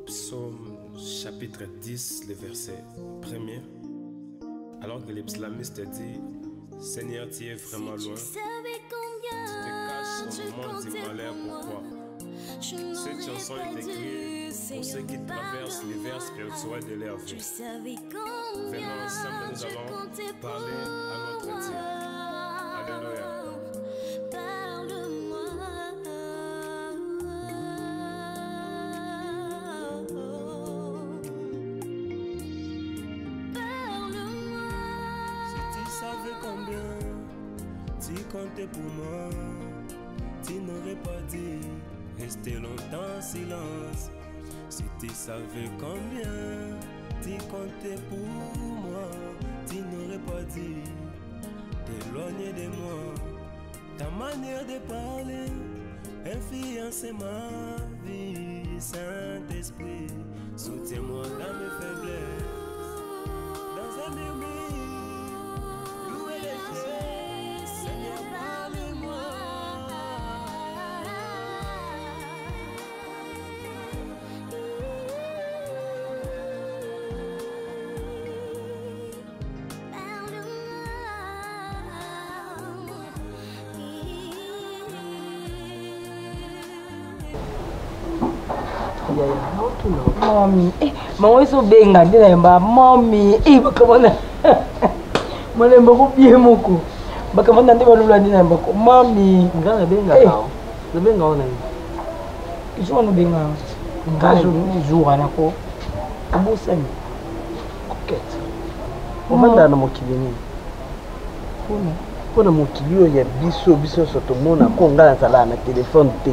Psaume chapitre 10, le verset 1er. Alors que les psalmistes disent, Seigneur, tu es vraiment loin. Tu te caches au moment du malheur. Pourquoi? Cette chanson est écrite pour ceux qui traversent l'hiver spirituel de leur vie. Venons ensemble, nous allons parler à notre Dieu. Alléluia. Tu comptais pour moi, tu n'aurais pas dit rester longtemps en silence. Si tu savais combien tu comptais pour moi, tu n'aurais pas dit t'éloigner de moi. Ta manière de parler influence ma vie. Saint-Esprit, soutiens-moi dans mes faiblesses. Dans un murmure, louer les cieux, Seigneur, parle-moi. Mommy, mama so benga ndina yamba mommy, bakamana. Mwana mbako bie moko. Bakamana ndi balula ndina yamba ko mommy, ngana benga kao. Na benga ona ni. Kisho no benga. Ngajo ni jour anako. Abosani. Kokete. Omanda na mokili ni. Kuna mokili ya biso soto mona ko ngala zala na téléphone te.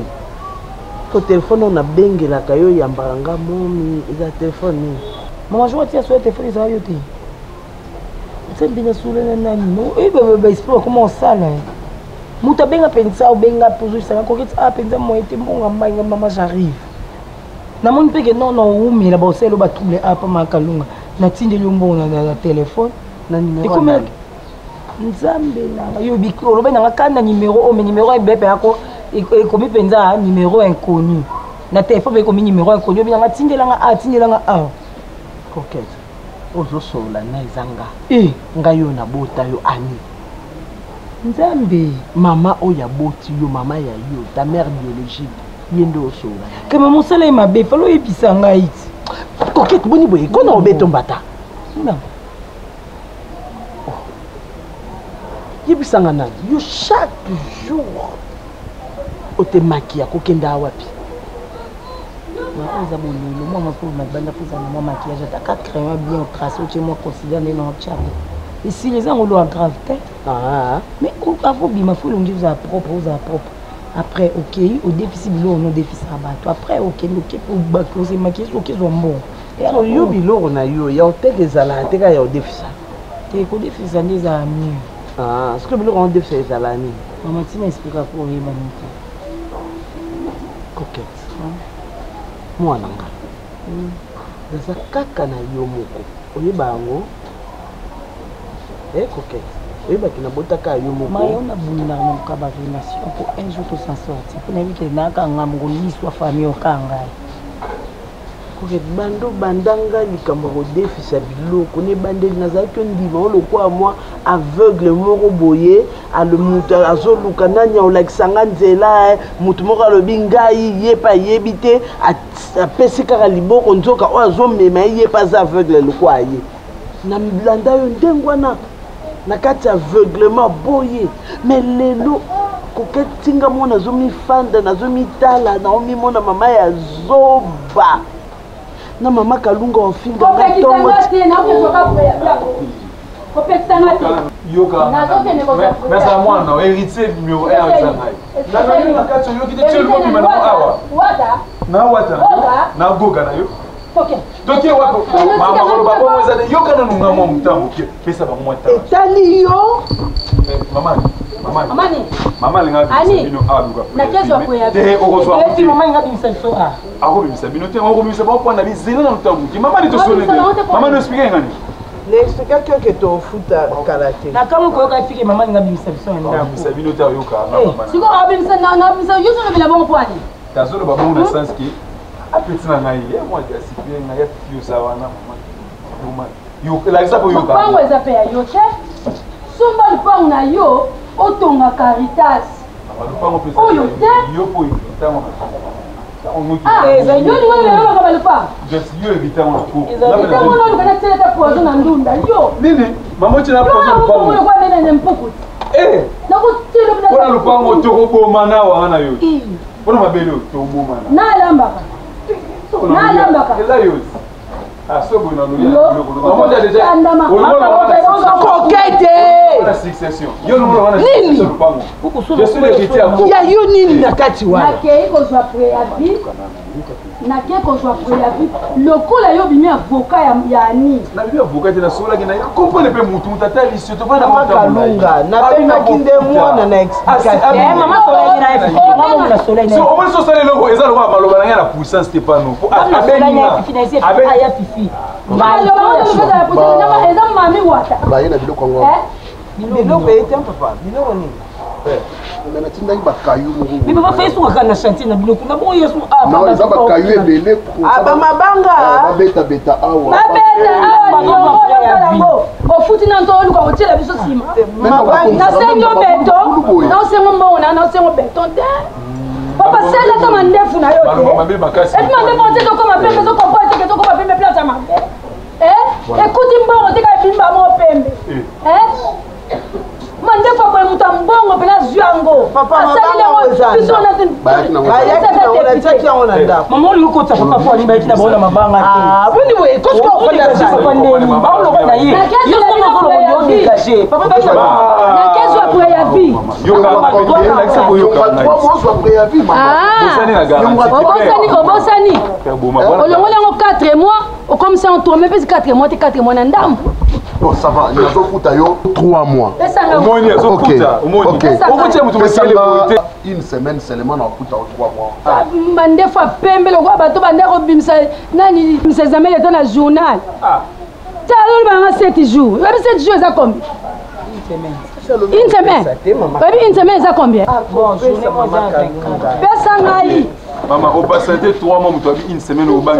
Au téléphone on a bengue la caillou yambaranga momi eza téléphone maman je vois tia sur téléphone ça yote c'est bien sur le nani non et bébé explore comment ça là muta benga pensa ou benga pour ça ko ketsa pensa moi était mon maman j'arrive na mon pe que non umi la bosse lo ba trouble apa makalunga na tinde lumbo na téléphone na numéro et comment nzambe na yo bikolo ba na kana numéro o mais numéro e bébé yako et comme penza numéro inconnu na téléphone comme numéro inconnu bien nga tindelanga a coquette ozo sola na izanga nga yo na bota yo ani nzambe mama oya boti yo mama ya yo ta mère biologique yendo sola que maman sala ma be falo ebisanga iti coquette boni boye kona obeto mbata non yebisanga na yo chaque jour o te maquilla kokenda wapi ma oza bololo moi pour ma banda pour ça moi maquillage ta crayon bien tracé chez moi considère les non tchab ici les gens ont le grave tête mais avant bima faut le dire à propre après OK au déficit bilo non déficit abato après OK pour baclo c'est maquillage OK zo bon et alors yo bilo na yo ya hôtel des ala te ka ya au déficit te ko déficit des amis ce que bilo on déficit des ala ni maman tu m'expliques pour y maniter coquette mwana nga daza kaka na yo moko oyeba yango coquette oyeba kina botaka yo moko mayo na bunna na kaba relation pour un jour to s'en sortir pour n'avis que naka ngamungo ni soit famille okanga coquette bando bandanga likambo ko déficit biloko ne bandeli nazaki ndima o lokwa moi aveugle moko boye ale muta azoluka nanya olakisanga nzela mutu moko alobi ngai ye pa yebite apesi kaka liboko nzoka o azomema ye pa za aveugle lokwa ye na mblanda yo ndengwana na kati aveuglement boye mais lelo koketinga mona zomi fanda na zomi tala na omi mona mama ya zoba na mama kalunga ofinga na tongo yoka mais ça moi non héritier numéro 1 na na kati yo ki te tell ko mi awa na goga na yo donc wako mama ko ba ko mweza de yoka na nunga mo mutambo pesa ba mwata etali yo mama linga bino aluka na kezo ko ya de okozwa eti mama linga bimisa so ako bimisa bino te ako bimisa ba ko na bizela na mutambo mama ni to sole mama no explique ngani l'explication que tu futa karaté na kama ko ka fike mama linga bimisa so nda bimisa bino te yoka mama siko abimisa na bimisa yo so bila bon poani tazolo ba bon na sens ki Petit na ngai, moi discipline na ya fio sawana maman. Yo la example yo ka. Pango ezape ya yo che. Sumba lupango na yo otonga Caritas. Lupango pesa. Oyo te. Yo po evitamo. Ah, yo ni wale baba lupango. Just yo evitamo ko. Evitamo no kana tele ta poison na ndunda yo. Nini? Mama china poison lupango. Yo kwa nene mpuku. Na ko tele bina. Bona lupango to ko boma na wana yo. Bona mabele to boma na. Na lambaka. Na lambaka. Eza yo. Ah, so bon na Yo. Maman déjà. Coquette. La succession. Yo no wana succession lupango. Je suis l'héritier à moi. Ya yo nini na kati wana? Nakei ko jwa préavis. Nakei ko jwa préavis. Lokola yo bimi avocat ya ni. Na bibi avocat na sola ki na comprendre pe mutu tata lisio to bana makalunga. Na pena kinde mwana na explication. Mama ko na explication. Mama na sola ina. So o moins so sale loko eza loko maloba na la puissance Stefano. Po abenina. Aya fifi. Maloba na sola ya puissance na eza mami wata. Ba yena biloko ngo. Biloko ete papa. Biloko ni. Na tinda ba kayu mo. Bibi ba fesu kana chantier na biloko na bo yesu ah. Na eza ba kayu ebele ko. Aba mabanga. Ba beta awa. Ba beta awa. O futi na ntolo kwa otela biso sima. Na sengo beton. Na sengo mbona na sengo beton te. Papa sela kama ndefu na yote. Et mande monte ko kama pembe ko pote ke to ko pembe place ma. Écoute mbongo tika bimba mo pembe. Mande kwa kwa mutambongo pela zyango. Papa mabanga biso na tin. Mama uli uko tsa papa kwa ni ba itina bona mabanga te. Ah, boni we ko ko kwa na sa kwa ndeni. Ba ulo kwa na ye. Yo sema ko lo ndio dégagé. Papa ba na kezo ya préavis. Yo ka la example yo ka. Toi mo so préavis maman. Obosani. Olongola ngo 4 mois, o comme ça on tourne mais 4 mois, 4 mois na ndambo. Bon, ça va, il y a futa yo 3 mois. Omoni azo futa, omoni. Okoche mutu mesele boite. Une semaine seulement na futa 3 mois. Bande fois pembe lo kwa bato bande ko bimsa nani bimsa zamele dans la journal. Ça lo ba 7 jours. Ba 7 jours ça combien? Une semaine. Une semaine ça combien? Bon, journée moi pesa ngai. Maman, au patienté 3 mois, tu as vu une semaine au banc.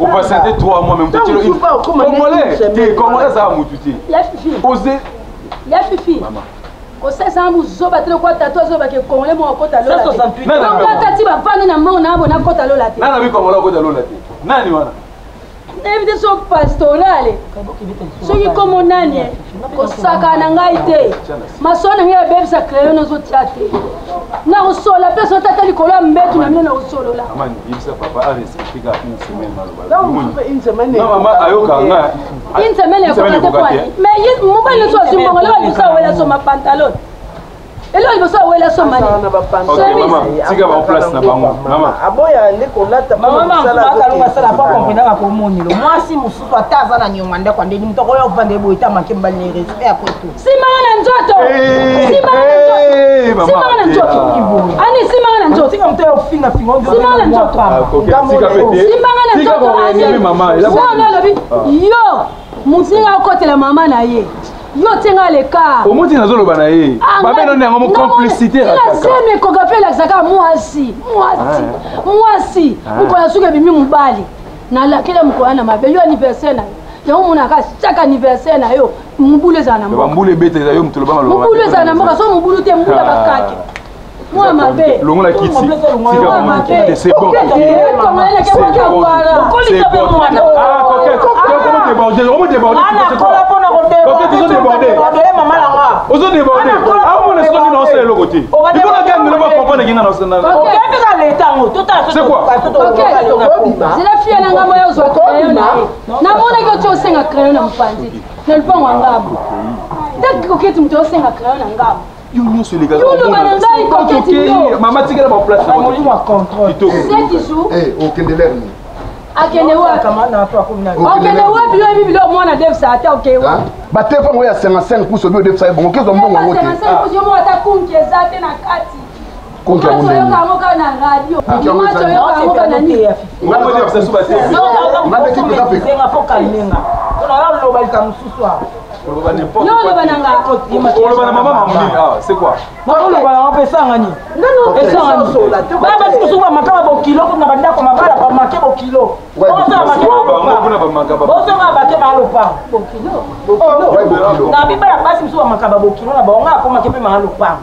Au patienté 3 mois, même tu as dit comment ça va moututer? Ya fifi. Osez. Ya fifi. Maman. Au 500 muzo battre quoi tato zo ba ke kongole mo kota lo. 168. Non, kati ba vandi na mo na bona kota lo la te. Nana bi komola kota lo la te. Nani wana? Invitation pastorale. Soki komo nani kosaka na ngai te. Masona ngai bebisa crayon no zo tiate. Na usola pesa tata likolo mbetu na mino na usolo la. Amani, yibisa papa a respecté ga une semaine maloba. Donc une semaine. Non maman ayoka nga. Une semaine ya kokate kwa. Mais yi mobile so azumba ngala ba bisa wela so ma pantalon. Elo il bosa wela so mani. OK maman, tika ba place na bango. Maman. Aboya ndeko lata maman akalunga sala pa comprendre ko monilo. Moi si mususu ataza na nyonga ndeko ndeni mutoko yo vande boita makemba le respect après tout. Simanga na nzoto. Simanga na nzoto. Ani simanga na nzoto. Tika mto yo finga finga ndo. Simanga na nzoto. Tika pete. Simanga na nzoto. Ani maman, ela. Sana lobi. Yo, mutinga okotela mama na ye. Yo tenga le cas. Au moins tu n'as pas na ye. Ba beno ne ngamo complicité la kaka. Sema ko gapela zaka mwasi. Uko yasuke bimi mubali. Na la kila mko ana mabe yo anniversaire na. Ya umuna ka chaque anniversaire na yo mubule za na mboka. Mbule bete za yo mtulo banga lo. Mubule za na mboka so mubulu te mbula bakake. Moi mabe. Longola kiti. Tika mabe. C'est bon. Ah, coquette. Comment déborder? Comment déborder? Ok, tu es débordé. Vous êtes débordé. Ah, on est sorti dans ce côté. Il faut la gang ne va comprendre qu'il y a dans ce c'est quoi? C'est la fille à l'angamo ya zo crayon na mona ko tso senga crayon na mpanzi. Ne le pas ngabo. Tak ko ketu mto senga crayon na ngabo. Yo nyoso les gars. Yo lo bananga ko ketu. Maman tika ba place na contrôle. 7 jours. Eh, aucun de l'air ni. Akende wa kamana to akomina. Akende wa biyo bibi lo mona def sa ata okay wa. Ba téléphone ya 55 pouces bio def sa bon kezo mbongo ngote. 55 pouces yo mo ata kunki ezate na kati. Kunki ya ngombe. Yo kamoka na radio. Macho yo kamoka na ni. Ngombe ya pesa suba te. Ngombe ki pesa pe. Zenga foka linga. Ona lo balika mususu a. Yo lo bananga. On le maman mamuni. Ah, c'est quoi? Moi lo bala pesa ngani. Non, pesa ngani. Ba parce que souvent makaba bo kilo ko ngabanda ko mabala ba makebo kilo. Ouais, On va marquer mal au pas. kilo. Na biba ya basi mso makaba bokilo na baonga akoma kepe mahalo pa.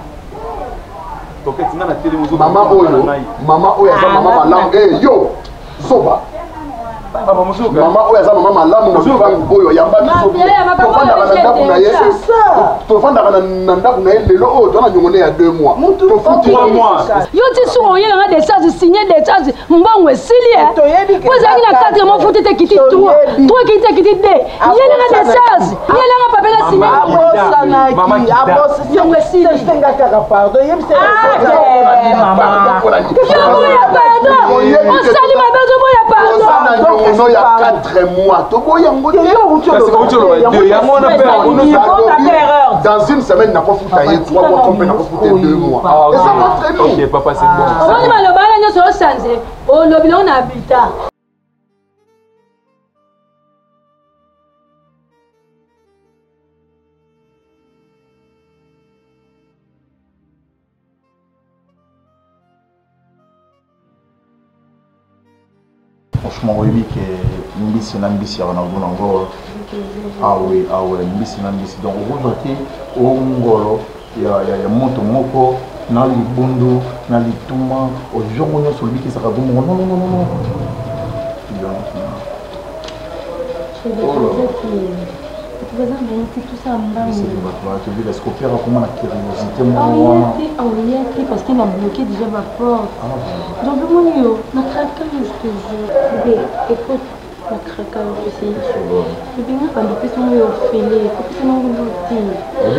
Mama oyo aza mama malamu. Eh yo, Zoba. Mama oyo aza mama malamu na lupango oyo yamba biso. Tofandaka na ndako na ye. Tofandaka na ndako na ye lelo oyo tona nyongone ya 2 mois. Tofuti 3 mois. Yo ti so oye nga des charges signé des charges mbongo esili vous avez na 4 mois faut te quitter 3 qui te quitter 2 yele nga des charges yele nga papa la signé abosa mbongo esili senga kaka pardon yem se mama on sali ma bezo boya pardon on ya 4 mois toboya ngo dans une semaine n'a pas foutu 3 mois comme n'a pas foutu 2 mois et ça va très bien. OK papa c'est bon. on va le bala nyo so changer o lobilo on habita. Franchement, oui, que Mbisi na Mbisi avant d'abord encore. Ah oui, Mbisi na Mbisi. Donc aujourd'hui, au Ngolo, il y a moto moko, na libundu, na lituma, au jour où nous sommes qui sera bon. Non. Tout ça tu veux est-ce qu'on peut comment la curiosité parce qu'il a bloqué déjà ma porte. Donc mon yo, na craquage je te jure. Bébé, écoute, na craquage aussi. Bébé, on va plus son yo fêlé, faut plus non route. Et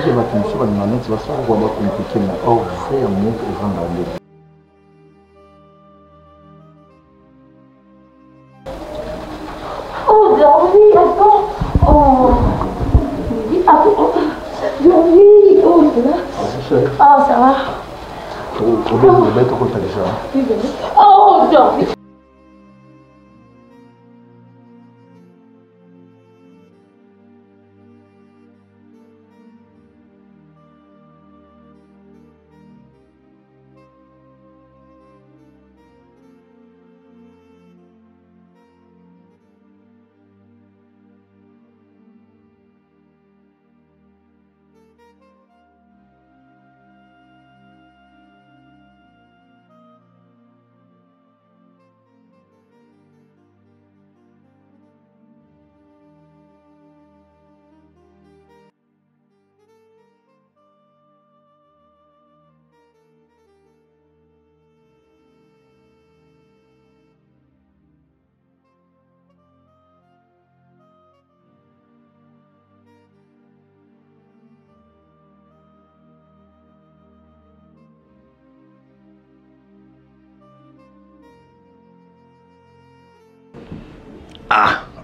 que va comme ça va nous tu vas ça va compliqué mais oh frère mon grand aller. Oh, Dormi, attends. Oh. Oui, oh là. Ah, ça va. Le bête au déjà. Oh, non.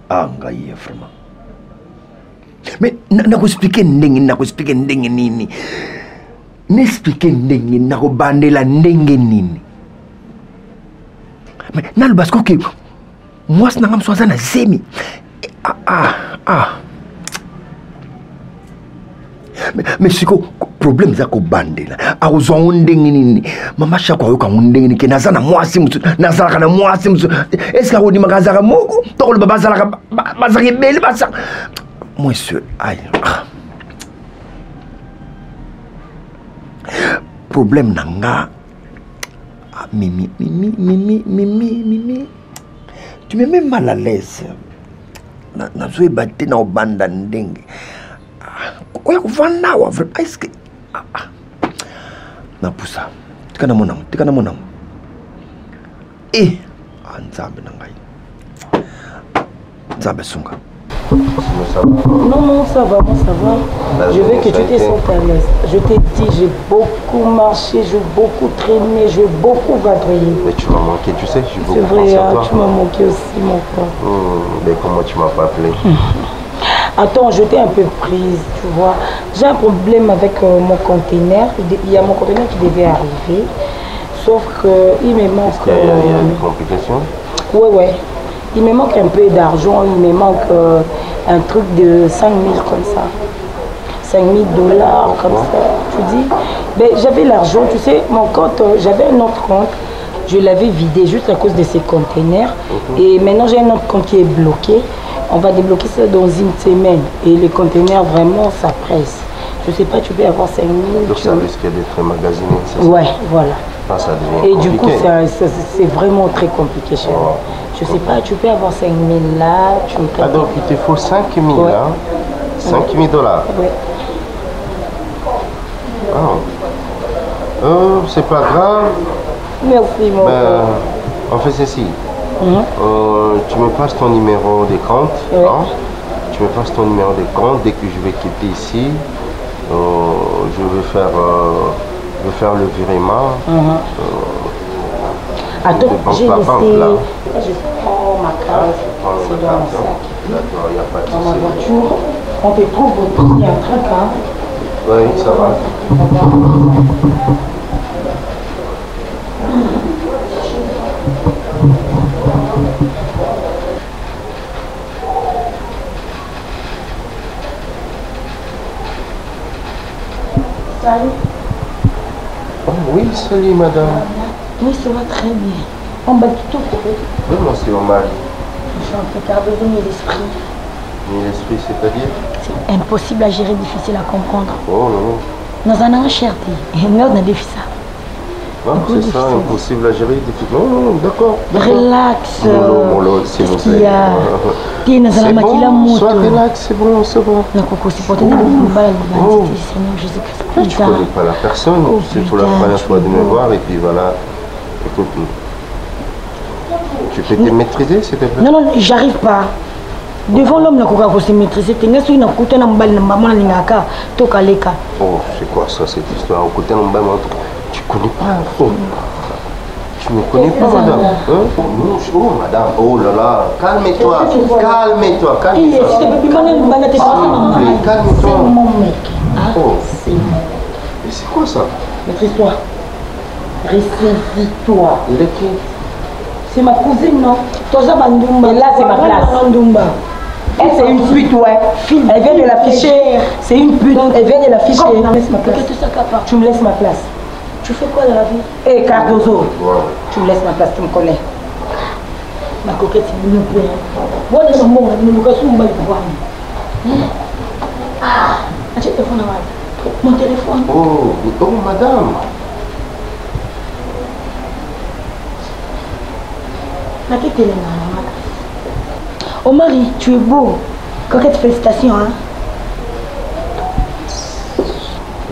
Ngai vraiment. Mais nakuexplique ndenge nini? N'explique ndenge nakobandela ndenge nini? Mais naloba siko ke mwasi nanga mso aza na zemi. Mais siko problème za kobandela akozwa ndenge nini? Mama shako ayoka ndenge nini ke naza na mwasi musu nazalaka na mwasi musu est-ce que akodima kazaka moko tokolo bazalaka bazaki beli basa monsieur aïe problème nanga mimi tu me mets mal à l'aise na zoe batte na obanda ndenge oya kuvanda wa vrai est-ce que na pusa tika na monamo nzambe na ngai nzambe sunga. Non, ça va, moi ça va. Je veux que tu te sentes à l'aise. Je t'ai dit, j'ai beaucoup marché, j'ai beaucoup traîné, j'ai beaucoup vadrouillé. Mais tu m'as manqué, tu sais, j'ai beaucoup pensé à toi. C'est vrai, tu m'as manqué aussi, mon frère. Mais comment tu m'as pas appelé? Attends, je t'ai un peu prise, tu vois. J'ai un problème avec mon conteneur. Il y a mon conteneur qui devait arriver. Sauf qu'il me manque... Il y a des complications? Ouais. Il me manque un peu d'argent. Il me manque un truc de 5 000 comme ça. 5 000 $ comme ça. Tu dis? Mais j'avais l'argent, tu sais, mon compte, j'avais un autre compte. Je l'avais vidé juste à cause de ces containers. Et maintenant, j'ai un autre compte qui est bloqué. On va débloquer ça dans une semaine. Et les containers, vraiment, ça presse. Je sais pas, tu peux avoir 5 000. Donc ça risque d'être magasiné, c'est ça? Ouais, voilà. Ah, ça devient et compliqué. Du coup, c'est vraiment très compliqué chez moi. Je sais pas, tu peux avoir 5 000 là. Tu me ah, donc il te faut 5 000 ouais. là? 5 000 dollars? Oui. Ah. C'est pas grave. Merci, mon frère. On fait ceci. Tu me passes ton numéro de compte. Oui. Hein? Tu me passes ton numéro de compte. Dès que je vais quitter ici, je vais faire le virement. Attends, j'ai laissé... là. Je prends ma carte. C'est dans mon sac. D'accord, il n'y a pas de Dans ma souci. voiture. On te trouve aussi un truc, hein. Oui, ça va. Salut. Oh, oui, salut madame. Oui, ça va très bien. On bat tout. Oui, moi c'est mon mari. Je suis un peu carboné l'esprit. Mais l'esprit, c'est-à-dire? C'est impossible à gérer, difficile à comprendre. Oh non. Nous en avons cherté. Et nous, on a défi ça. Non, c'est ça, impossible à gérer. Non, non, d'accord. Relax. Mon lot, s'il vous plaît. C'est bon, sois relax, c'est bon, c'est bon. Oh, Jésus-Christ. Tu ne connais pas la personne, c'est pour la première fois de me voir et puis voilà. Écoute, tu peux te maîtriser, s'il te plaît? Non, non, j'arrive pas. Devant l'homme, il faut se maîtriser. Oh, c'est quoi ça, cette histoire? Tu connais pas, oh. Tu ne connais pas, madame, hein? Oh, madame, oh là là, calme-toi, calme-toi, calme-toi. Calme-toi. Oh, et c'est quoi ça? Maîtrise-toi. Ressaisis-toi. Il est qui? C'est ma cousine, non? Et là, c'est ma place. Elle, c'est une pute, ouais. Elle vient de l'afficher. C'est une pute. Elle vient de l'afficher. Tu me laisses ma place. Tu fais quoi dans la vie? Hé, Cardozo. Tu me laisses ma place, tu me connais. Ma coquette, s'il vous plaît. Moi, je suis mort, je me casse mon bail pour voir. Ah, j'ai le téléphone à moi. Mon téléphone. Oh, madame. Oh Marie, tu es beau. Coquette, félicitations. Hein?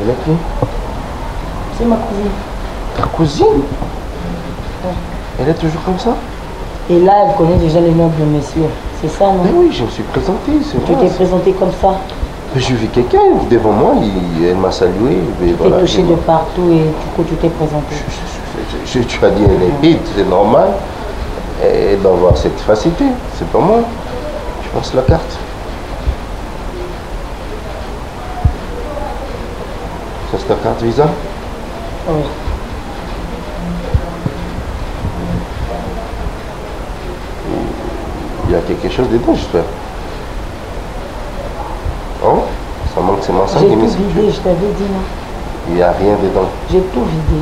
Elle est qui? C'est ma cousine. Ta cousine? Ouais. Elle est toujours comme ça? Et là, elle connaît déjà les noms de monsieur. C'est ça, non? Mais oui, je me suis présenté, c'est vrai. Tu t'es présenté comme ça? J'ai vu quelqu'un devant moi, elle m'a salué. Tu t'es touché de partout et du coup, tu t'es présenté. Tu as dit elle est vite, c'est normal. Elle doit avoir cette facilité, c'est pas moi. Je passe la carte. Ça, c'est ta carte Visa? Oui. Il y a quelque chose dedans, j'espère. Hein? Ça manque seulement 5 000. J'ai tout vidé, je t'avais dit, non? Il n'y a rien dedans. J'ai tout vidé.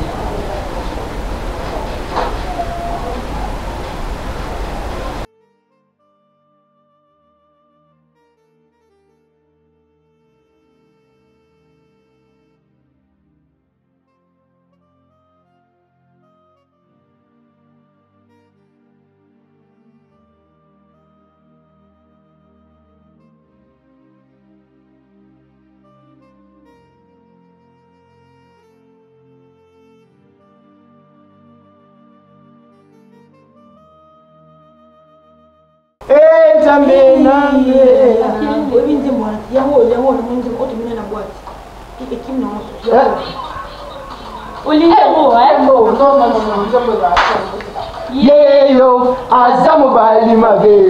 Yeyo, azamu bali mabe.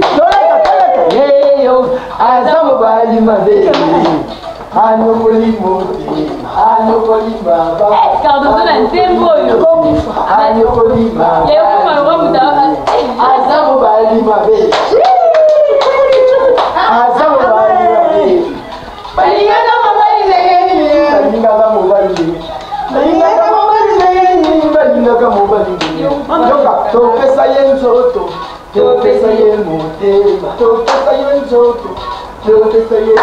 Yeyo, azamu bali mabe. Ano kolimoti, ano kolimaba. Cardozo na ntembo yo. Ano kolimaba. Yeyo kuma lo muda. Azamu bali mabe. Azamu bali mabe. Balinga na mabali zegeni. Balinga na mobali zegeni. Balinga na mobali zegeni. Balinga na mobali zegeni. topesa ye motema topesa ye nzoto topesa ye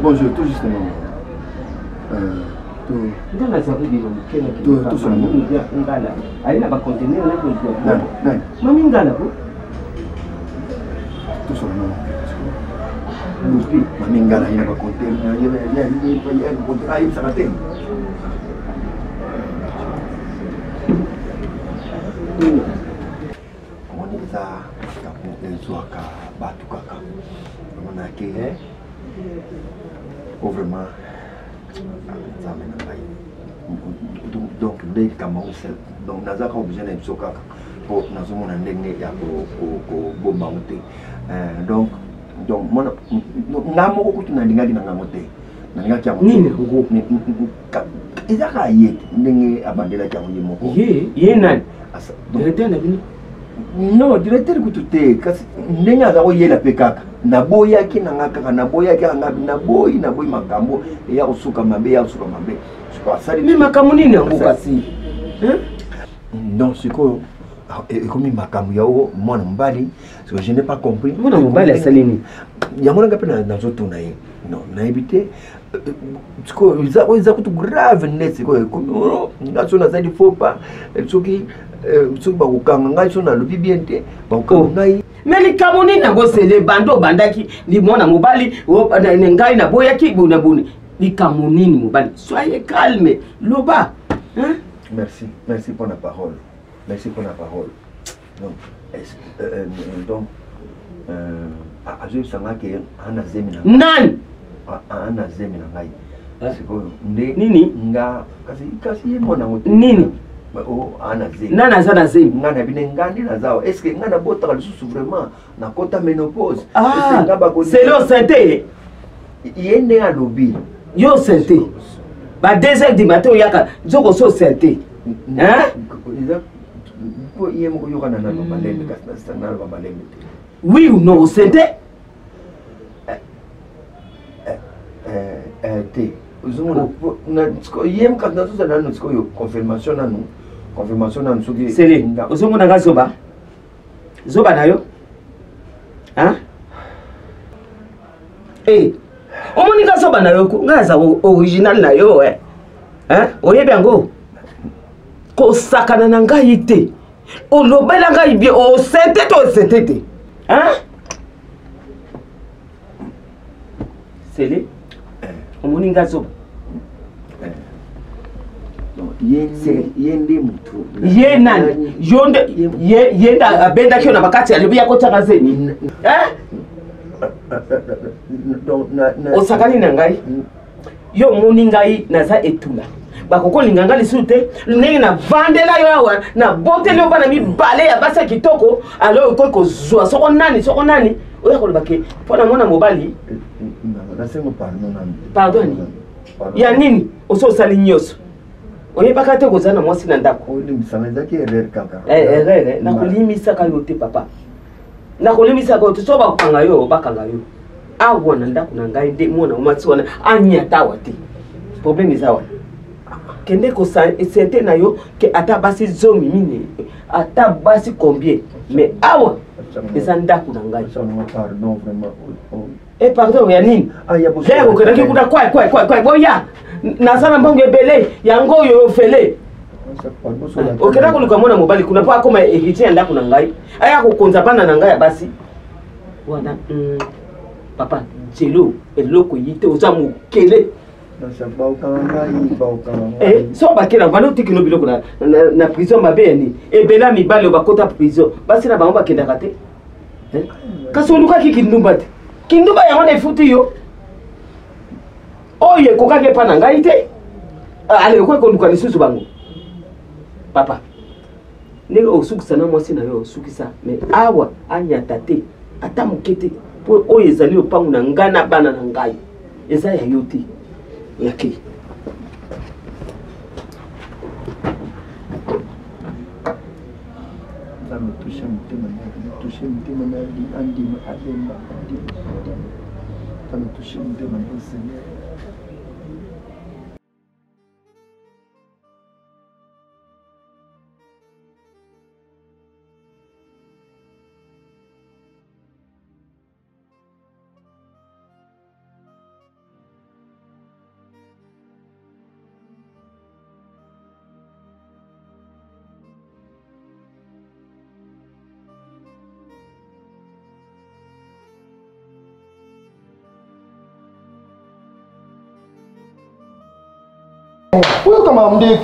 Bonjour, tout justement. Tout seulement. Tout seulement. Mamingala ina ba container ya ay sa kating. Kung sa kapung suaka batu kaka. Manake vraiment ça mène à donc dès comment c'est donc naza ka obligé na biso kaka po nazo mona ndenge ya ko bomba mote donc mona ngamo ko kutu na ndingaki na ngamo te na ndingaki ya nini ngo ezaka ye ndenge abandela kya moko ye nani asa directeur na bino non directeur kutu te kasi ndenge aza ko yela pe kaka naboyaki na ngaka naboyaki ngabi naboyi makambo ya usuka mabe kwa sali mimi makambo nini yango kasi non siko comme makambo yao mwana mbali parce que je n'ai pas compris mwana mbali asalini yango ngapi na zoto na ye non na éviter siko iza kutu grave net siko ngaso na zadi faut pas soki ba ukanga ngaso na lobi bien te ba ukanga ngai mais les Camerounais n'ont pas les bandeaux bandaki les mona mobali ngai na boyaki buna buni les Camerounais mobali soyez calme loba hein merci pour la parole donc ajo sanga ke ana zemi na nan ana zemi na ngai siko nde nini nga kasi mona ngote nini Oh, ana zemi. Nana za na zemi. Ngana bine ngandi na zao. Est-ce que ngana bota lisusu vraiment na kota ménopause? Ah, c'est le santé. Yende alobi. Yo santé. Ba 2h du matin yaka zoko so santé. Hein? Ko yemo ko yokana na balembe kasna na balembe. Oui ou non santé? Te. Yem kasna so na no yo confirmation na no. Confirmation na nsuki. Sele. Ozongo na gazoba. Zoba na yo? Hein? Eh. Omoni gazoba na yo ko ngaza original na yo eh. Hein? Oyebi yango. Ko sakana na ngai te. Olobela ngai bien o sente to sente te. Hein? Sele. Omoni gazoba. Yende mutu. Ye nani? Yonde yenda abenda kyo na bakati alibi yako takazeni. Osakani na ngai. Yo moni ngai naza etula. Bakoko linganga lisute, ndenge na vandela yo awa na botele bana mi bale ya basa kitoko, alo ko zwa soko nani? Oya ko lebake. Pona mona mobali. Nasema pardon. Pardon. Ya nini? Oso sali nyoso. Oye bakate kozana mwasi na ndako. Olimisana ki erreur kaka. Erreur, na kolimisa ka yote papa. Na kolimisa ko to soba kanga yo, bakanga yo. Awa na ndako na ngai nde mona mwasi wana anyata wate. Problème izawa. Kende ko sente na yo ke ata basi zomi mine. Ata basi combien? Mais awa eza ndako na ngai. Pardon vraiment. Pardon ya nini? Leo kana kikuda kwa boya. Nazana mbongo ebele yango yo fele. Okenda kuluka mwana mobali kuna pa koma héritier ndako na ngai. Aya kokonza bana na ngai basi. Wana papa jelo eloko yite oza mukele. So bakela ngwana tikino biloko na prison mabe ni. Ebela mibale bakota prison. Basi na bango bakenda kate. Kasi oluka kikindumba te. Kindumba yango na futi yo. Oye kokake pa na ngai te. Ale ko luka lisusu bango. Papa. Ndenge osukisa na mwasi na yo osukisa mais awa anyata te. Ata mukete po oyo ezali opangu na ngana bana na ngai. Eza ya yo te. Yake. Pour que maman me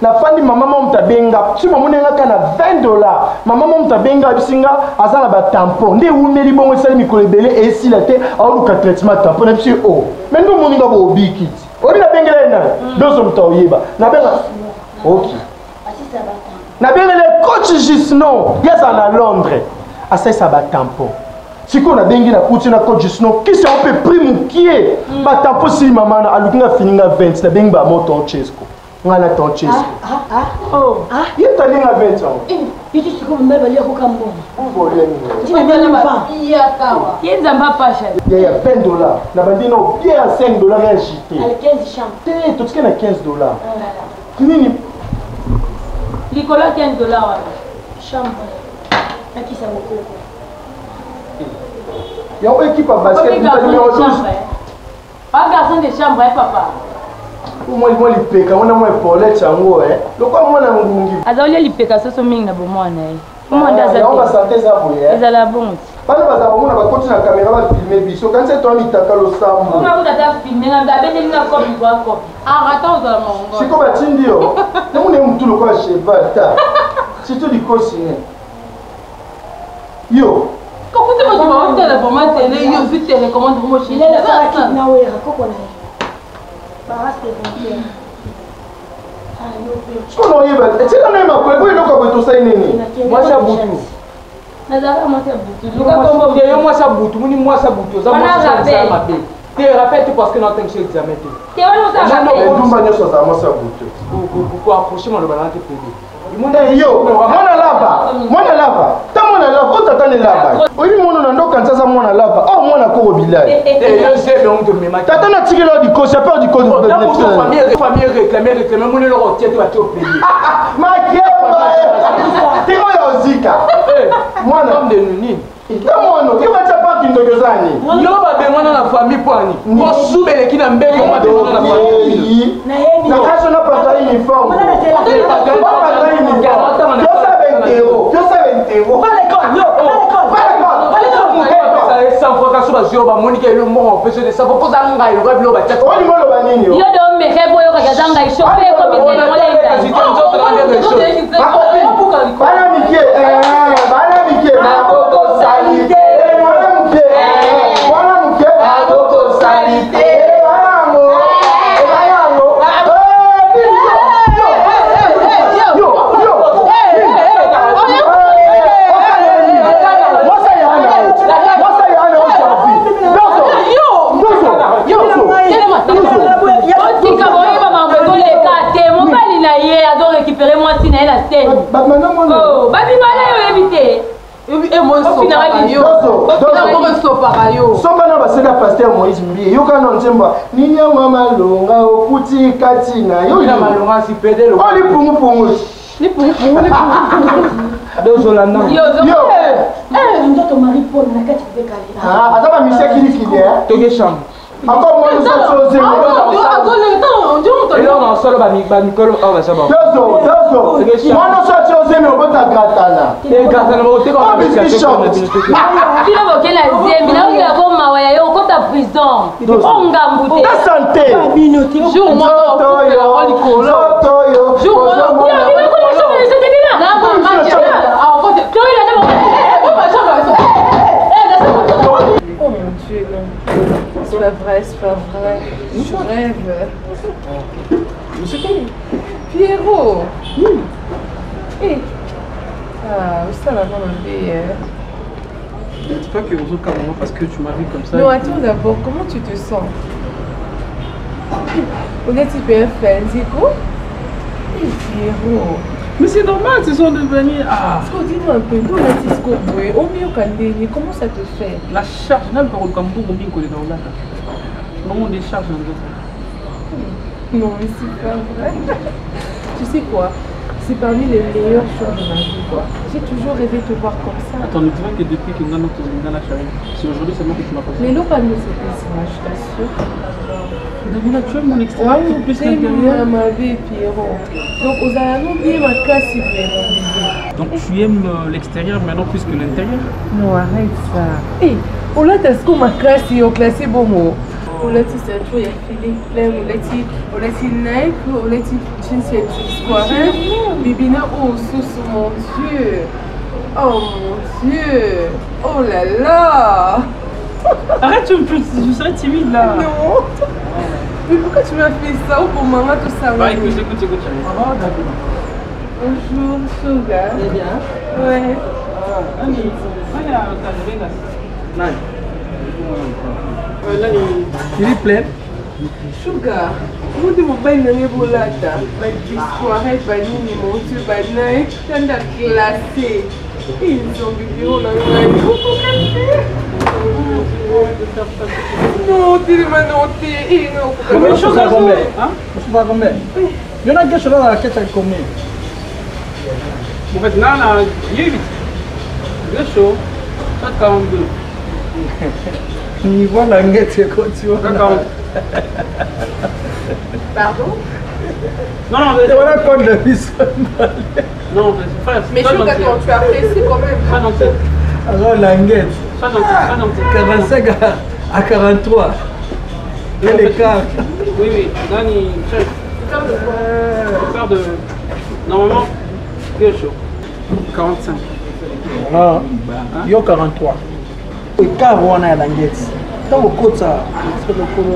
na fandi maman mtabenga si maman ngaka na $20 maman mtabenga bisinga azala ba tampon nde umeli bongo sali mikolebele et si la te au ka traitement tampon na bisi o mais ndo moninga bo bikiti ori na bengela na dozo mtaoyeba na benga OK na bengela coach Gisnon yaza na Londres asa sa ba tampon si qu'on a bengi na kuti na coach Gisnon qui c'est un peu prime qui est ba tampon si maman na alukinga fininga 20 na bengi ba moto Chesco ngana ton Chesco yeta linga 20 ans Yiti siko mbeba liya kukambo. Ngole ni. Tina mbele mfa. Iya kawa. Yenza mbapasha. Ya $20. Na bandino bien à $5 ya jité. Ale 15 champs. Te tutike na $15. Nini? Likolo $15 wala. Chambre. Nakisa mokoko. Ya o équipe à basket numéro 12. Pas garçon de chambre papa. Moi lipeka wana moi Paulette yango lokwa mwana ngungi azali lipeka soso mingi na bomwana Mwana za. On va santé ça pour hier. Ezala bon. Bana baza bomona ba continue na caméra ba filmer biso quand c'est toi mitaka lo sambo. On va vous filmer na babeli na copie kwa copie. Arrêtons za mongo. Siko ba tindio. Ne mune mtu lo kwa cheval ta. Surtout du cosine. Yo. Comment tu vas voir téléphone ma télé yo vu télécommande pour moi chez. Il est là qui na we rakoko na. Baraste bon. On a eu tu sais, on a eu ma collègue, il a tout ça. Moi, j'ai boutou. Moi, ça boutou. Moi, ça boutou. Ça, moi, ça boutou. Tu rappelles parce que nous avons fait l'examen. Tu as pour approcher mon balance privé. Yo, mwana lava. Tamona lava, otatane lava. Oyi mwana na ndoka nzaza mwana lava. Oh mwana ko bilai. Yo c'est le honte me mata. Tata na tikelo di ko, j'ai peur du code de famille réclamer mon le retier tu vas te payer. Ma kieba. Timo yo zika. Mwana homme de nuni. Tamono, qui va te pas kindo gozani? Yo ba be mwana na famille poani. Ko subele kina mbele ma be mwana na famille. Na kaso na pata uniforme. Nini mama longa okuti katina yo ina malonga si pedelo oli pungu ni pungu dozolanda yo ndoto mari Paul na kati bekali ataba miseki ni kide toge chambre encore moi nous sommes choses et là on solo ba mikolo oh ba sabo dozo moi nous sommes choses mais on bota gratana et gratana ba ote ko ba miseki kilo bokela zembi na oya ko mawaya yo ko ta prison on ngambute ta santé jour moi on likolo jour moi bien bien ko so mais c'était bien là bon match ah on va toi il a oh mon Dieu non c'est pas vrai, c'est pas vrai. Je rêve. Monsieur Pierrot. Eh. Ah, ça va vraiment bien. Dis pas que vous êtes comme moi parce que tu m'as vu comme ça. Non, attends d'abord, comment tu te sens? On est hyper fan, c'est quoi? Eh, Pierrot. Mais c'est normal, ce sont devenus. Ah! Dis-moi un peu, comment ça te fait? La charge, même quand on est dans la on décharge non, mais c'est pas vrai. Tu sais quoi? C'est parmi les meilleurs choix de ma vie, quoi. J'ai toujours rêvé de te voir comme ça. Attends, tu vois que depuis que nous avons c'est aujourd'hui seulement que tu m'as posé. Mais l'eau pas nous je t'assure. Tu as mon extérieur plus l'intérieur. Ma vie, Pierrot. Donc, aux allons bien ma classe, donc, tu aimes l'extérieur maintenant plus que l'intérieur? Non, arrête ça. Hé, on l'a t'as ce qu'on m'a classé, au classé bon mot. On l'a dit, c'est un truc, il y a feeling plein, on l'a dit, Nike, on l'a dit, jeans, c'est soirée. Bibina, oh, sous mon Dieu. Oh mon Dieu. Oh là là. Arrête, je serais timide là. Non. Mais pourquoi tu m'as fait ça pour maman tout ça? Bah écoute, chérie. Bonjour, Sugar. C'est bien? Ouais. Il est plein. Sugar, vous devez vous baigner dans les boulata. Bah, soirée, bah, ni mon Dieu, bah, naïf, t'as glacé. Ils ont bébé, on a eu non, tu m'as noté. Combien de choses à combien? Je sais pas combien. Il y en a quelque chose dans la quête avec combien? En fait, là, il y a 8. Deux choses. 42. Niveau la guette, c'est quoi tu vois? Pardon? Non, mais on a compte de vie. Non, mais je crois que tu apprécies quand même. Alors, la guette. 45 à 43. Et les cartes. Oui, oui. Nani, chef. Faire de. Normalement, deux choses. 45. Voilà. Il y a 43. Le car on a la guette. Dans le côté, ça. C'est le côté.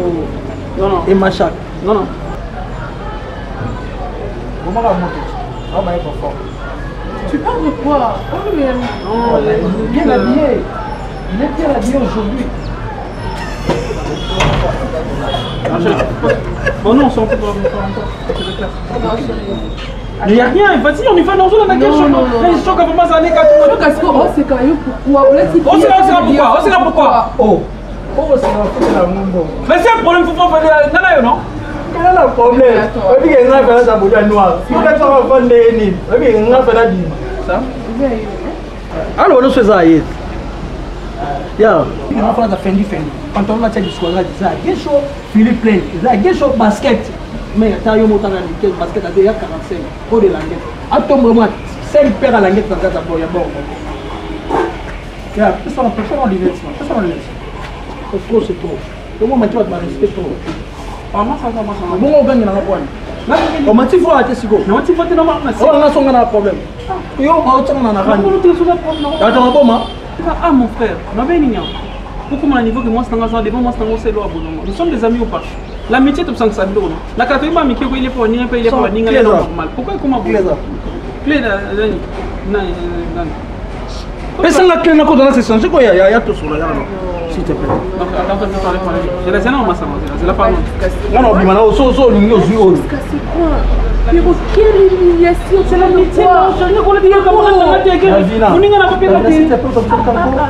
Non, non. Et Machak. Non, non. Comment la moto? Ah, bah, il est pas fort. Tu parles de quoi? Il est bien habillé. Il est bien habillé aujourd'hui. Bon non, on s'en fout pas encore. Mais y'a rien, vas-y, on y va dans la gueule. Les chocs avant moi, ça n'est qu'à tout. C'est quand même pourquoi? On sait là pourquoi. Oh, c'est la monde. Mais c'est un problème pour faire des non? Quel est le problème? On dit qu'il y a un fait dans sa noire. Si vous êtes en train de faire des on dit qu'il y a un fait dans ça. Alors, on fait ça. Yeah. On va faire la fendi. Quand on va faire du squat, ça, quel chaud, Philippe plein. Quel chaud basket. Mais t'as eu mon temps dans le basket à 45. Au de languette. À ton moment, 5 paires à languette dans ta boîte. Bon. Yeah, c'est ça, on peut faire en divertissement. C'est ça, on laisse. Trop, c'est trop. Comment tu vas te respecter trop? Bon, on gagne dans la poigne. On m'a dit qu'il faut arrêter ce go. On m'a dit qu'il faut arrêter dans la poigne. On a un problème. Yo, on a un problème. Attends, comment? Ah mon frère, ma belle Nignan. Pourquoi à niveau que moi c'est un devant moi c'est un c'est l'eau abonnement. Nous sommes des amis ou pas? L'amitié tu sens ça de l'eau. La catégorie ma amitié il est pour nier il est pour nier normal. Pourquoi comment vous? Clé personne n'a clé dans la session. C'est quoi il y a tout sur là. S'il te plaît. Je la sais non ma ça c'est la parole. Non non, bimana au so so lingo zuo. C'est quoi? Mais quelle humiliation, c'est la métier. Je ne connais pas comment on a été. On n'y a pas pu faire.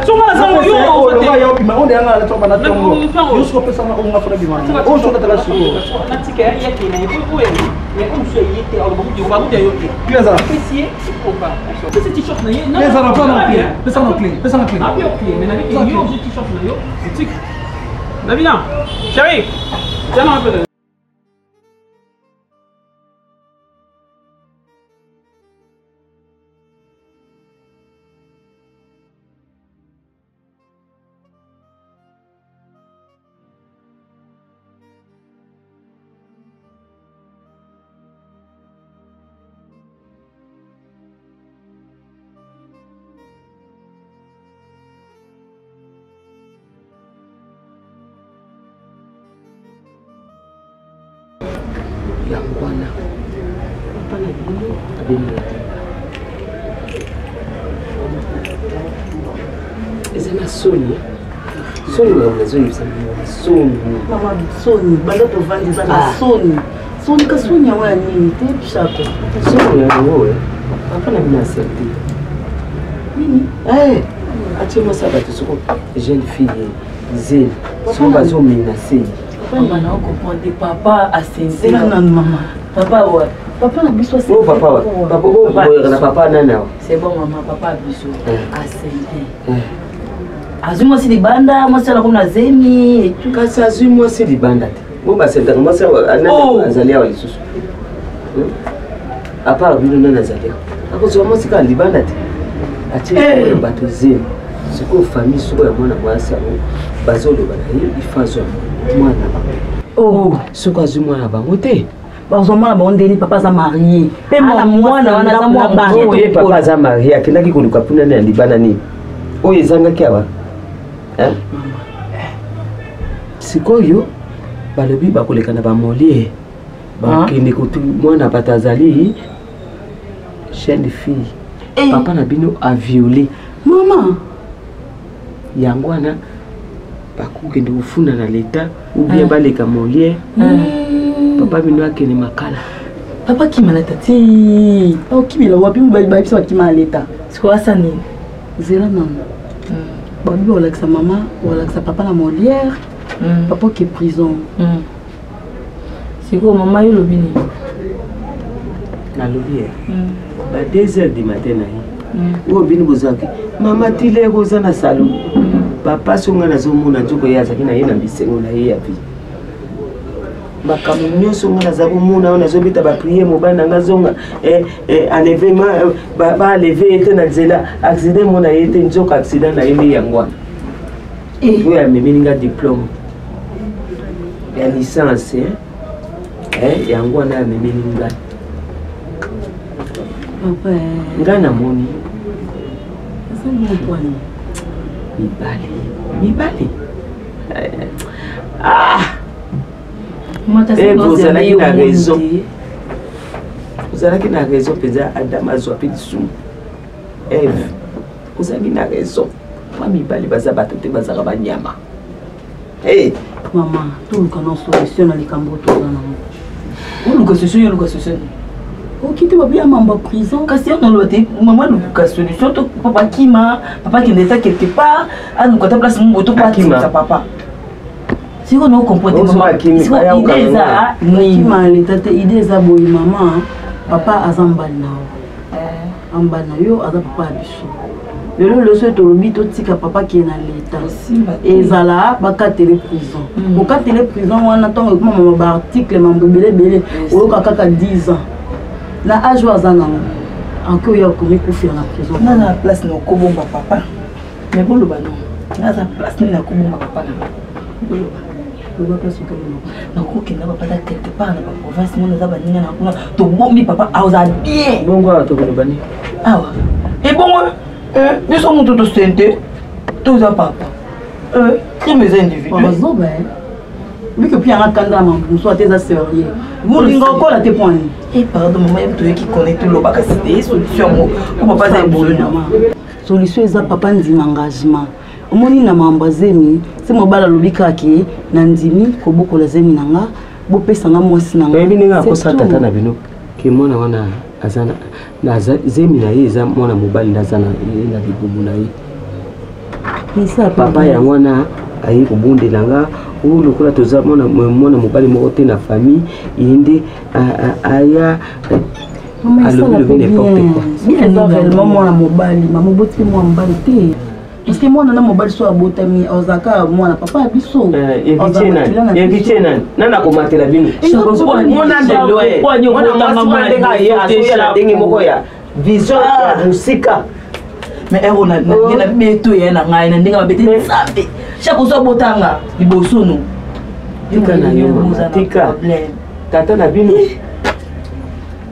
Sur ma ça yo. On est là sur ma tongo. Jusqu'au personne on a fait bimana. On se retrouve là sur. Na tika ya kina ipo wewe. Mais on se yete au bout du babu yo. Tu es là. Essayer ou pas. C'est t-shirt na yo. Les arabes pas non clé. Personne non clé. Personne non clé. Ah bien clé, mais na yo t-shirt na yo. C'est Navina. Chérie. Tiens un peu. Yangwana. Pana bino abeni. Ezana Sony. Sony na unazoni Sony. Mama Sony, bado tovandi sana Sony. Sony ka Sony ya wewe nini? Tip shop. Sony ya wewe. Hapana bina senti. Nini? Atima saba tusuko jeune fille zen. Soma bazo menacer. Maman, on comprend des papas à Saint-Denis. Maman. Papa, ouais. Papa, n'a pas oh, papa, ouais. Papa, nana. C'est bon, maman, papa, biso. À Saint-Denis. Azuma, c'est des bandas. Moi, c'est la comme la zemi et tout. Quand ça, azuma, c'est des bandas. Bon, bah, c'est moi, c'est un Azalia ou les sous. À part, nous, non, Azalia. À cause de moi, c'est quand les bandas. À tirer le bateau zemi. C'est quoi, famille, c'est quoi, moi, c'est un bateau de banaï, il fait ça. Oh, ce que je m'en avais monté. Parce que moi, on dit papa s'est marié. Et moi, moi, marié. Papa s'est marié. À qui n'a qui connaît pas pour n'aller à Libanani. Oh, ils ont qui avant. Hein? C'est quoi yo? Bah le but, bah qu'on les canne pas mollier. Bah qui n'écoute moi n'a pas tazali. Jeune fille. Papa n'a bino a violé. Maman. Yangwana. Bakukende ufuna na leta ou bien baleka molier papa bino akene makala papa qui m'a tati oh qui m'a wapi mba biso qui m'a leta c'est quoi ça ni zéro maman babi wala sa maman wala sa papa na molière papa qui est prison c'est quoi maman yo lobini na lobier ba 2h du matin na o bino bozaki mama tile goza na salon papa songa na zomo na njoko ya zakina yena bisengo na ye ya vie makambo nyonso nga na zabo mona na zobita ba prier mobana nga zonga enlèvement ba lever ete na nzela accident mona ete njoko accident na yemi yangwa yo ya memini nga diplôme ya licence yangwa na memini nga papa nga na moni c'est mon point Mibali. Vous avez raison. Vous avez une raison, peut-être, Adam a zoapé du sou. Eve, vous avez une raison. Famille, pas les bazar, batté, bazar, banyama. Hey! Maman, tout le canon solution dans les cambotos. Où le solution, le solution. Ok, tu vas bien en prison. Quand c'est on a maman, le solution, papa qui m'a, papa qui était quelque part, à nous quand tu places mon moto, pas qui m'a, papa. Si on a comporté maman, idée ça, qui m'a l'état, idée ça, boy maman, papa a zambal na, ambana yo, a papa abisso. Le seul tolobi tout tika papa qui est dans l'état. Et zala baka télé prison. Au cas télé prison on attend que maman ba article mambo belé au kaka 10 ans. Na âge wazana encore ya commis pour faire la prison. Na na place no ko bomba papa. Mais bon le ballon. Na sa place ni na ko bomba papa na. Le ba place ko no. Na ko ke na papa da quelque part na province mon za baninga na kuna to bombi papa auza bien. Bongo to ko bani. Ah et bon nous sommes tous tentés, tous à papa. Crimes individuels. Vu que puis un candidat, nous sommes tes assurés. Vous n'avez encore la témoin. Et pardon, maman, il qui connaît tout le bac à citer, solution, on pas un bon. Solution, c'est papa un engagement. Au moins, il n'a pas zemi. C'est mon bal à l'obikaki, Nandimi, Koboko la zemi nanga, Bopé sanga moi sinanga. Mais il n'y a pas ça, tata Nabino, qui est mon azana na zemi na ye za mwana mobali ndazana na bibubu na ye isa papa ya mwana ayi kubundela nga u lokola toza mwana mobali moko te na famille yende aya alobi n'importe quoi bien réellement mwana mobali maman boti mwana mobali te parce que moi na mobali so abotami ozaka mwana papa biso invité nana komatela bino mwana ndeloye mwana mwana ye asoya ndenge moko ya vision ya musika mais on a na beto ya na ngai na ndenge babete nzambe chaque so botanga liboso no tika na yo tika tata na bino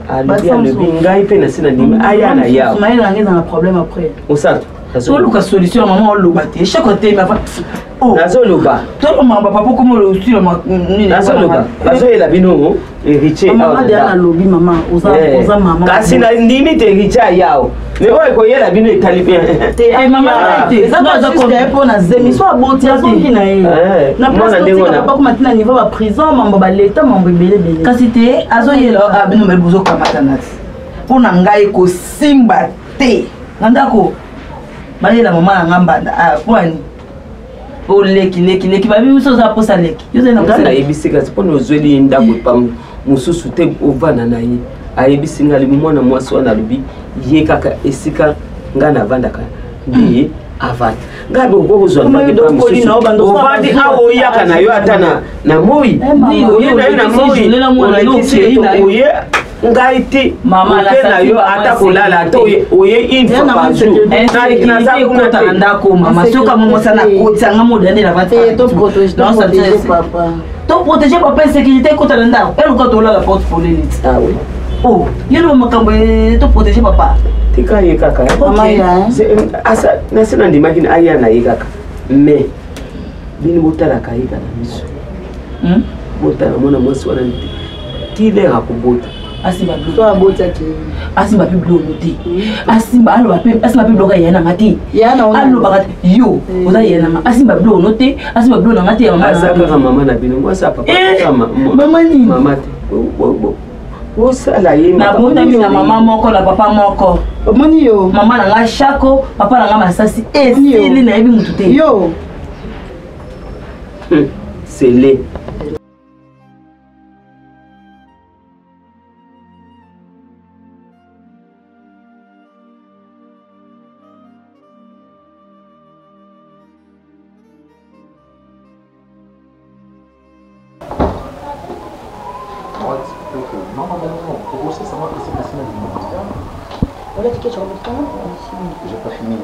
alobi ngai pe na sina ndima aya na yao mais ngeza na problème après osatu so luka solution maman oloba te chaque côté ma oh nazoloba to mama papa comme le aussi le nazoloba azoyela bino héritier maman de na lobi maman oza maman kasi na ndimi te héritier yao mais oyo koyela bino etali bien te maman te ça doit être pour na zemi so aboti azongi na ye na place ndenge na papa comme na niveau ba prison mambo ba l'état mambo belé kasi te azoyela bino mebuzo kamata nati pour na ngai ko simba te ndako Marie la maman ngambanda kwani o leki babi muso za posa leki yoze na kana ebisika sipono ozweli ndako pa mususu te ovana na ye ayebisinga li mwana mwasi wana lubi ye kaka esika ngana vandaka bi avata ngabe ukokuzwa ndake pa mususu ovandi awo yaka na yo atana na moi ye na yo na moi unakisi oye ngaiti mama la yo ata kulala to oye info bazu na za kuna ndako mama soka mama sana kotanga moderne la vata to protéger papa to protéger papa sécurité kota ndako elle ko to la porte pour les ah oui oh yelo makambo to protéger papa tika ye kaka mama ya asa na sina ndimaki aya na ye kaka mais bini botala kai kana miso botala mona mwasi wana tile hakubota asimba blo abota ki asimba blo noté asimba alo ape asimba blo ka yana ngati yana alo bakati yo oza yana asimba blo noté asimba blo na ngati ya mama azaka mama na bino mwasa papa kama mama ni mama te wo sala ye na bonda mina mama moko na papa moko moni yo mama na nga shako papa na nga masasi esili na yebi mutu te yo c'est les J'ai pas fini.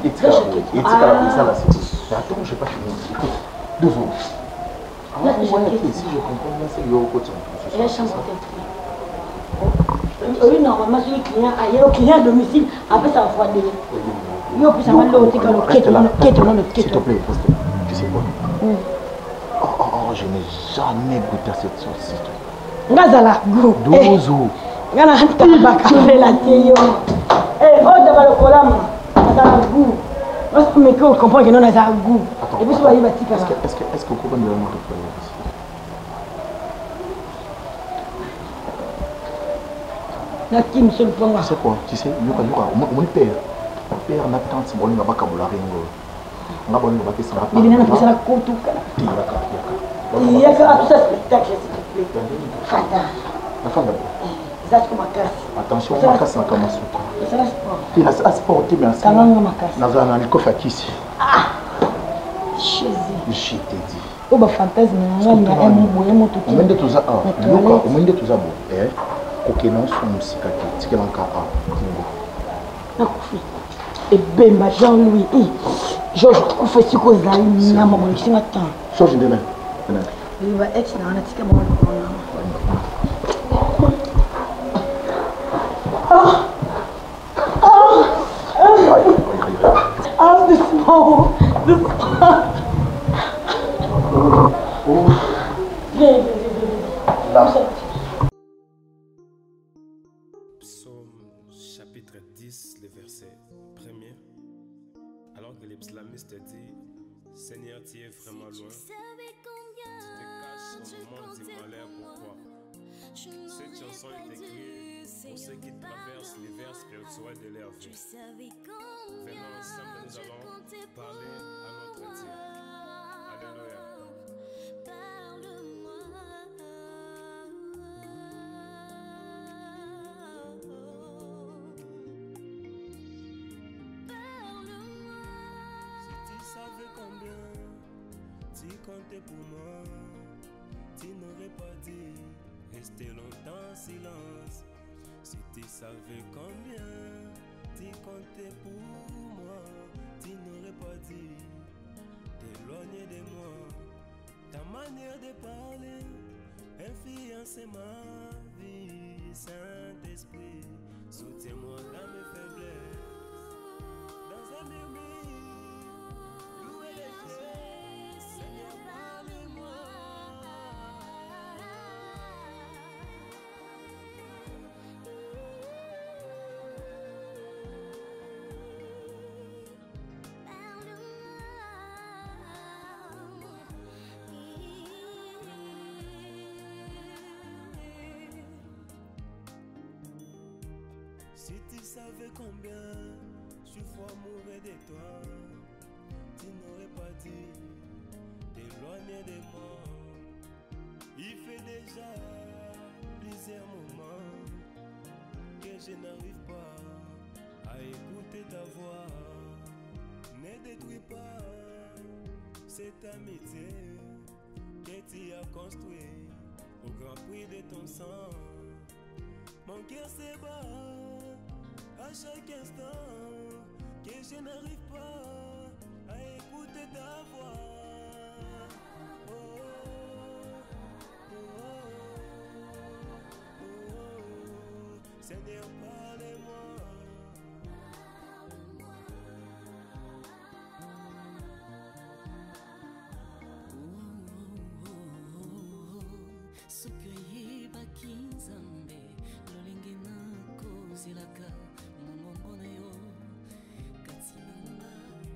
Attends, j'ai pas fini. Écoute, 2 secondes. Si je comprends bien, c'est le côté. Oui, normalement, celui qui vient ailleurs, qui vient à domicile, après ça va froidir. S'il te plaît, tu sais quoi? Je n'ai jamais goûté à cette sauce. Ngazala, go. 12 jours. Ngana tabaka la teyo. Eh, oh d'abord le colama. Dans le goût. Parce que mais qu'on comprend que non a un goût. Et puis soyez bâti par. Est-ce que vous comprenez le mot de problème ici? Naki monsieur le panga. C'est quoi? Tu sais, mon père n'a pas tant de bon, il n'a pas qu'à vouloir rien. On a bon, il va passer ça. Il n'a pas passé la côte ou quoi? Il y a tout ça spectacle s'il te plaît. Fata. La femme. Attention, on casse la camasse. Il a sporté bien ça. Dans un coffre à qui ici? Ah! Chez je t'ai dit. Oh, bah, fantasme, on a un mot tout. On m'a dit tout ça. On m'a dit tout ça. Ok, non, c'est une cicatrice. C'est qu'il y a un cas. Et ben, Jean-Louis, Georges, tu fais ce que vous avez mis à mon temps. Georges, demain. Il va être dans la tique à mon Psaume chapitre 10, le verset 1er. Alors que les islamistes disent, Seigneur, tu es vraiment loin. Tu te caches au moment du malheur, pourquoi? Cette chanson est écrite pour ceux qui traversent l'hiver spirituel de leur vie. Venons ensemble, nous allons parler à notre Dieu. Alléluia. Si tu comptais pour moi, tu n'aurais pas dit rester longtemps en silence. Si tu savais combien tu comptais pour moi, tu n'aurais pas dit t'éloigner de moi. Ta manière de parler influence ma vie. Saint-Esprit, soutiens-moi dans mes faiblesses. Dans un murmure, louer les cieux, Seigneur, parle-moi. Si tu savais combien je vois mourir de toi, tu n'aurais pas dit t'éloigner de moi. Il fait déjà plusieurs moments que je n'arrive pas à écouter ta voix. Ne détruis pas cette amitié que tu as construite au grand prix de ton sang. Mon cœur se bat à chaque instant que je n'arrive pas à écouter ta voix. Oh, oh, oh, oh. Seigneur, parle-moi. Soki bakinzambe lolenge na kozelaka mongongo na yo kati na ngai.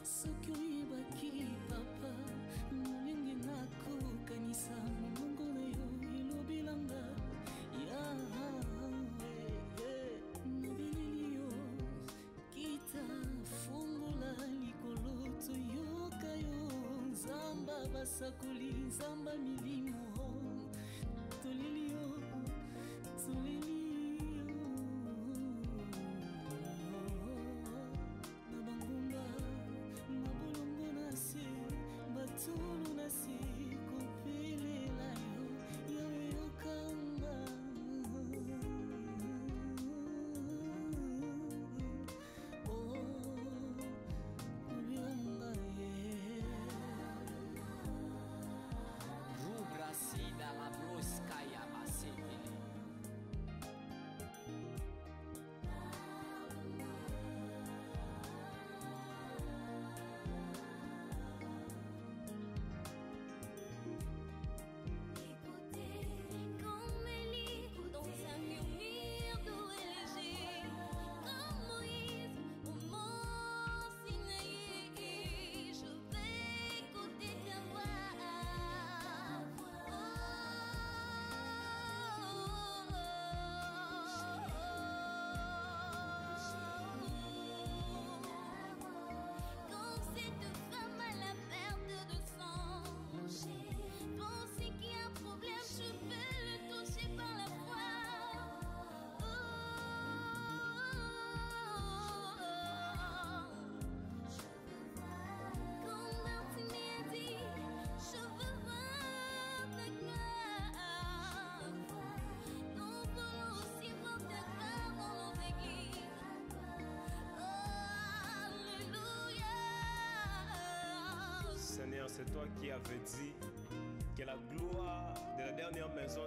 Soki oyebaki papa lolenge na kokanisa mongongo na yo elobelanga yawe na bilili yo kita fungola likolo toyoka yo nzamba basakoli nzamba milimo c'est toi qui avais dit que la gloire de la dernière maison